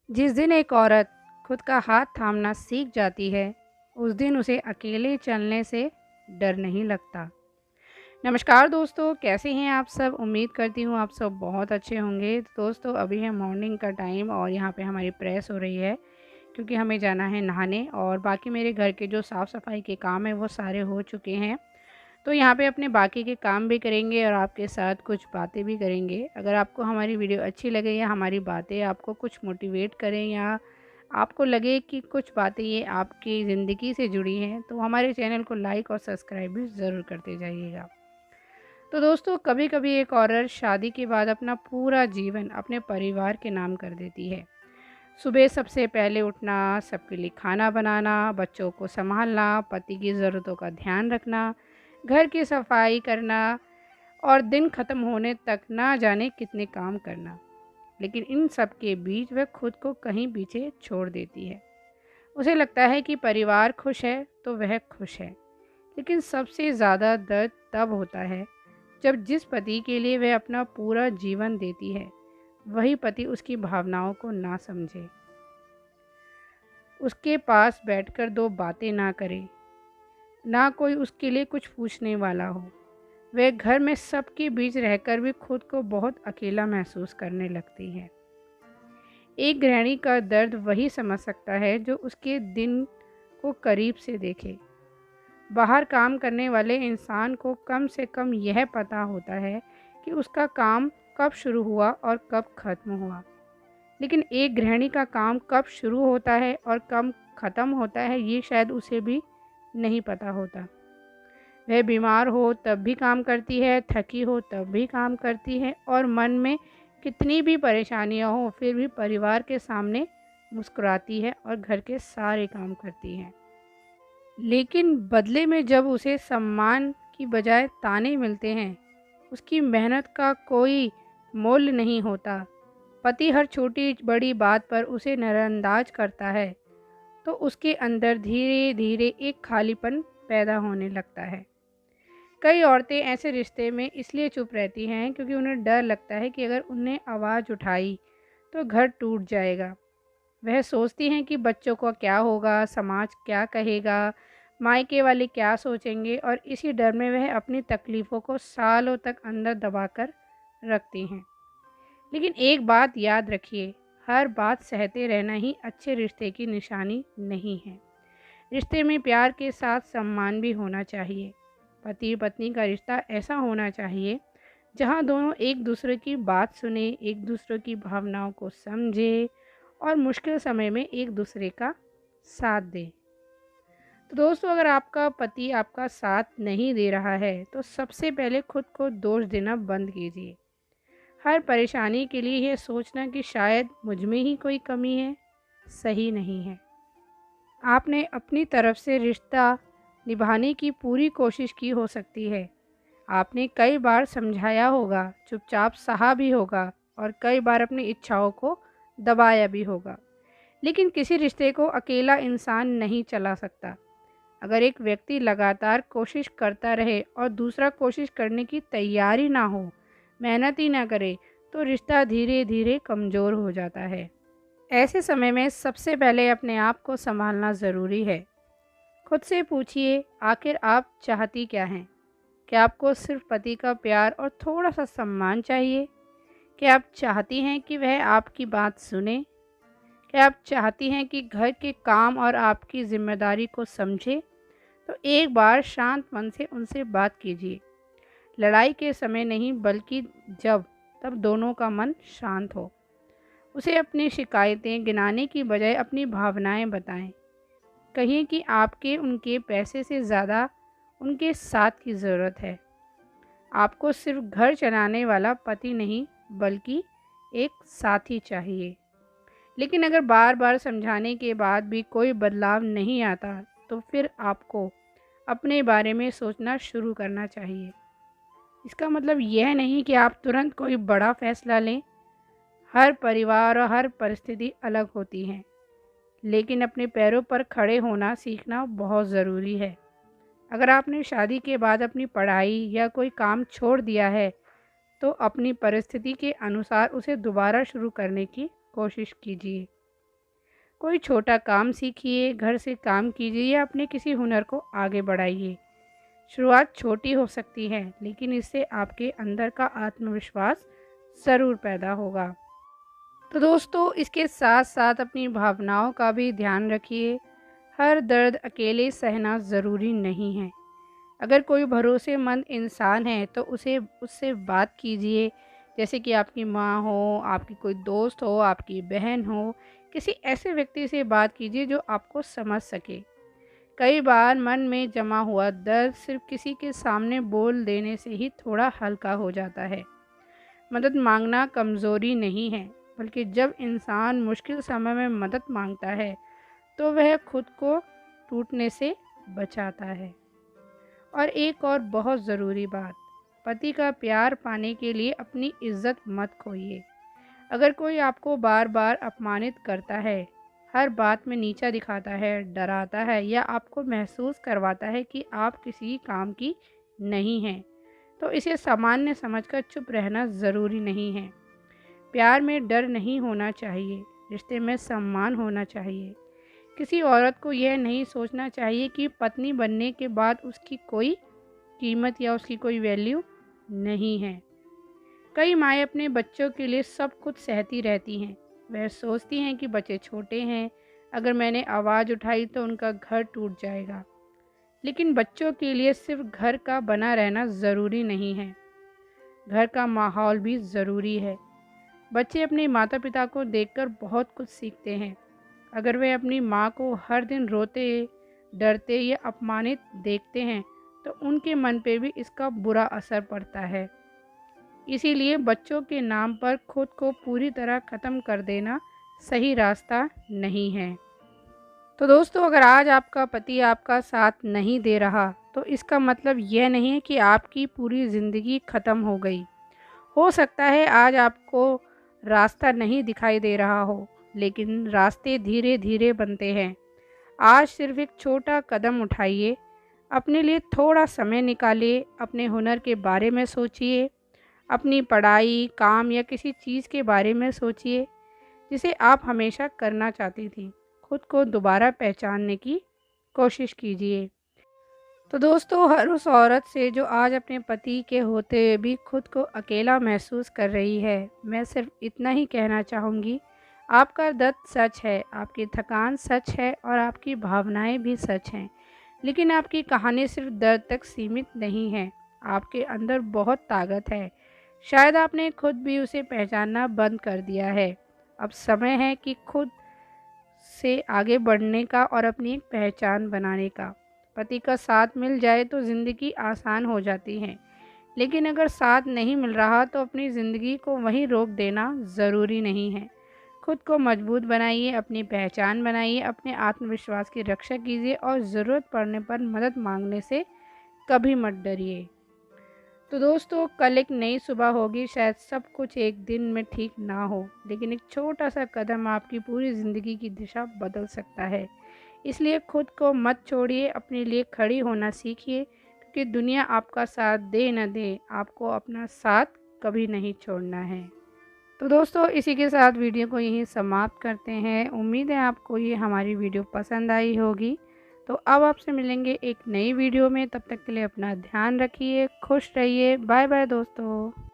जिस दिन एक औरत खुद का हाथ थामना सीख जाती है, उस दिन उसे अकेले चलने से डर नहीं लगता। नमस्कार दोस्तों, कैसे हैं आप सब? उम्मीद करती हूँ आप सब बहुत अच्छे होंगे। तो दोस्तों, अभी है मॉर्निंग का टाइम और यहाँ पे हमारी प्रेस हो रही है क्योंकि हमें जाना है नहाने, और बाकी मेरे घर के जो साफ़-सफ़ाई के काम हैं वो सारे हो चुके हैं। तो यहाँ पे अपने बाकी के काम भी करेंगे और आपके साथ कुछ बातें भी करेंगे। अगर आपको हमारी वीडियो अच्छी लगे या हमारी बातें आपको कुछ मोटिवेट करें, या आपको लगे कि कुछ बातें ये आपकी ज़िंदगी से जुड़ी हैं, तो हमारे चैनल को लाइक और सब्सक्राइब भी ज़रूर करते जाइएगा। तो दोस्तों, कभी-कभी एक औरत शादी के बाद अपना पूरा जीवन अपने परिवार के नाम कर देती है। सुबह सबसे पहले उठना, सबके लिए खाना बनाना, बच्चों को सँभालना, पति की ज़रूरतों का ध्यान रखना, घर की सफाई करना और दिन ख़त्म होने तक ना जाने कितने काम करना। लेकिन इन सब के बीच वह खुद को कहीं पीछे छोड़ देती है। उसे लगता है कि परिवार खुश है तो वह खुश है। लेकिन सबसे ज़्यादा दर्द तब होता है जब जिस पति के लिए वह अपना पूरा जीवन देती है, वही पति उसकी भावनाओं को ना समझे, उसके पास बैठकर दो बातें ना करे, ना कोई उसके लिए कुछ पूछने वाला हो। वह घर में सबके बीच रहकर भी खुद को बहुत अकेला महसूस करने लगती है। एक गृहिणी का दर्द वही समझ सकता है जो उसके दिन को करीब से देखे। बाहर काम करने वाले इंसान को कम से कम यह पता होता है कि उसका काम कब शुरू हुआ और कब खत्म हुआ। लेकिन एक गृहिणी का काम कब शुरू होता है और कब खत्म होता है, ये शायद उसे भी नहीं पता होता। वह बीमार हो तब भी काम करती है, थकी हो तब भी काम करती है, और मन में कितनी भी परेशानियां हो फिर भी परिवार के सामने मुस्कुराती है और घर के सारे काम करती है। लेकिन बदले में जब उसे सम्मान की बजाय ताने मिलते हैं, उसकी मेहनत का कोई मोल नहीं होता, पति हर छोटी बड़ी बात पर उसे नज़रअंदाज करता है, तो उसके अंदर धीरे धीरे एक खालीपन पैदा होने लगता है। कई औरतें ऐसे रिश्ते में इसलिए चुप रहती हैं क्योंकि उन्हें डर लगता है कि अगर उन्हें आवाज़ उठाई तो घर टूट जाएगा। वह सोचती हैं कि बच्चों को क्या होगा, समाज क्या कहेगा, मायके वाले क्या सोचेंगे, और इसी डर में वह अपनी तकलीफ़ों को सालों तक अंदर दबाकर रखती हैं। लेकिन एक बात याद रखिए, हर बात सहते रहना ही अच्छे रिश्ते की निशानी नहीं है। रिश्ते में प्यार के साथ सम्मान भी होना चाहिए। पति पत्नी का रिश्ता ऐसा होना चाहिए जहाँ दोनों एक दूसरे की बात सुने, एक दूसरे की भावनाओं को समझे और मुश्किल समय में एक दूसरे का साथ दे। तो दोस्तों, अगर आपका पति आपका साथ नहीं दे रहा है तो सबसे पहले खुद को दोष देना बंद कीजिए। हर परेशानी के लिए यह सोचना कि शायद मुझ में ही कोई कमी है, सही नहीं है। आपने अपनी तरफ से रिश्ता निभाने की पूरी कोशिश की हो सकती है। आपने कई बार समझाया होगा, चुपचाप सहा भी होगा और कई बार अपनी इच्छाओं को दबाया भी होगा। लेकिन किसी रिश्ते को अकेला इंसान नहीं चला सकता। अगर एक व्यक्ति लगातार कोशिश करता रहे और दूसरा कोशिश करने की तैयारी ना हो, मेहनत ही ना करे, तो रिश्ता धीरे धीरे कमज़ोर हो जाता है। ऐसे समय में सबसे पहले अपने आप को संभालना ज़रूरी है। खुद से पूछिए, आखिर आप चाहती क्या हैं? क्या आपको सिर्फ पति का प्यार और थोड़ा सा सम्मान चाहिए? क्या आप चाहती हैं कि वह आपकी बात सुने? क्या आप चाहती हैं कि घर के काम और आपकी जिम्मेदारी को समझे? तो एक बार शांत मन से उनसे बात कीजिए। लड़ाई के समय नहीं, बल्कि जब तब दोनों का मन शांत हो। उसे अपनी शिकायतें गिनाने की बजाय अपनी भावनाएं बताएं। कहिए कि आपके उनके पैसे से ज़्यादा उनके साथ की ज़रूरत है। आपको सिर्फ घर चलाने वाला पति नहीं, बल्कि एक साथी चाहिए। लेकिन अगर बार बार समझाने के बाद भी कोई बदलाव नहीं आता, तो फिर आपको अपने बारे में सोचना शुरू करना चाहिए। इसका मतलब यह नहीं कि आप तुरंत कोई बड़ा फैसला लें। हर परिवार और हर परिस्थिति अलग होती है, लेकिन अपने पैरों पर खड़े होना सीखना बहुत ज़रूरी है। अगर आपने शादी के बाद अपनी पढ़ाई या कोई काम छोड़ दिया है, तो अपनी परिस्थिति के अनुसार उसे दोबारा शुरू करने की कोशिश कीजिए। कोई छोटा काम सीखिए, घर से काम कीजिए या अपने किसी हुनर को आगे बढ़ाइए। शुरुआत छोटी हो सकती है, लेकिन इससे आपके अंदर का आत्मविश्वास ज़रूर पैदा होगा। तो दोस्तों, इसके साथ साथ अपनी भावनाओं का भी ध्यान रखिए। हर दर्द अकेले सहना ज़रूरी नहीं है। अगर कोई भरोसेमंद इंसान है तो उसे उससे बात कीजिए, जैसे कि आपकी माँ हो, आपकी कोई दोस्त हो, आपकी बहन हो। किसी ऐसे व्यक्ति से बात कीजिए जो आपको समझ सके। कई बार मन में जमा हुआ दर्द सिर्फ किसी के सामने बोल देने से ही थोड़ा हल्का हो जाता है। मदद मांगना कमज़ोरी नहीं है, बल्कि जब इंसान मुश्किल समय में मदद मांगता है तो वह खुद को टूटने से बचाता है। और एक और बहुत ज़रूरी बात, पति का प्यार पाने के लिए अपनी इज्जत मत खोइए। अगर कोई आपको बार बार अपमानित करता है, हर बात में नीचा दिखाता है, डराता है या आपको महसूस करवाता है कि आप किसी काम की नहीं हैं, तो इसे सामान्य समझकर चुप रहना ज़रूरी नहीं है। प्यार में डर नहीं होना चाहिए, रिश्ते में सम्मान होना चाहिए। किसी औरत को यह नहीं सोचना चाहिए कि पत्नी बनने के बाद उसकी कोई कीमत या उसकी कोई वैल्यू नहीं है। कई माएँ अपने बच्चों के लिए सब कुछ सहती रहती हैं। वह सोचती हैं कि बच्चे छोटे हैं, अगर मैंने आवाज़ उठाई तो उनका घर टूट जाएगा। लेकिन बच्चों के लिए सिर्फ घर का बना रहना ज़रूरी नहीं है, घर का माहौल भी ज़रूरी है। बच्चे अपने माता पिता को देखकर बहुत कुछ सीखते हैं। अगर वे अपनी माँ को हर दिन रोते, डरते या अपमानित देखते हैं तो उनके मन पे भी इसका बुरा असर पड़ता है। इसीलिए बच्चों के नाम पर खुद को पूरी तरह ख़त्म कर देना सही रास्ता नहीं है। तो दोस्तों, अगर आज आपका पति आपका साथ नहीं दे रहा तो इसका मतलब यह नहीं है कि आपकी पूरी ज़िंदगी ख़त्म हो गई। हो सकता है आज आपको रास्ता नहीं दिखाई दे रहा हो, लेकिन रास्ते धीरे धीरे बनते हैं। आज सिर्फ एक छोटा कदम उठाइए, अपने लिए थोड़ा समय निकालिए, अपने हुनर के बारे में सोचिए, अपनी पढ़ाई, काम या किसी चीज़ के बारे में सोचिए जिसे आप हमेशा करना चाहती थी। खुद को दोबारा पहचानने की कोशिश कीजिए। तो दोस्तों, हर उस औरत से जो आज अपने पति के होते हुए भी खुद को अकेला महसूस कर रही है, मैं सिर्फ इतना ही कहना चाहूँगी, आपका दर्द सच है, आपकी थकान सच है और आपकी भावनाएं भी सच हैं। लेकिन आपकी कहानी सिर्फ दर्द तक सीमित नहीं है, आपके अंदर बहुत ताकत है। शायद आपने खुद भी उसे पहचानना बंद कर दिया है। अब समय है कि खुद से आगे बढ़ने का और अपनी एक पहचान बनाने का। पति का साथ मिल जाए तो ज़िंदगी आसान हो जाती है, लेकिन अगर साथ नहीं मिल रहा तो अपनी ज़िंदगी को वहीं रोक देना ज़रूरी नहीं है। खुद को मजबूत बनाइए, अपनी पहचान बनाइए, अपने आत्मविश्वास की रक्षा कीजिए और ज़रूरत पड़ने पर मदद मांगने से कभी मत डरिए। तो दोस्तों, कल एक नई सुबह होगी, शायद सब कुछ एक दिन में ठीक ना हो, लेकिन एक छोटा सा कदम आपकी पूरी ज़िंदगी की दिशा बदल सकता है। इसलिए खुद को मत छोड़िए, अपने लिए खड़ी होना सीखिए, क्योंकि दुनिया आपका साथ दे न दे, आपको अपना साथ कभी नहीं छोड़ना है। तो दोस्तों, इसी के साथ वीडियो को यहीं समाप्त करते हैं। उम्मीद है आपको ये हमारी वीडियो पसंद आई होगी। तो अब आपसे मिलेंगे एक नई वीडियो में, तब तक के लिए अपना ध्यान रखिए, खुश रहिए। बाय बाय दोस्तों।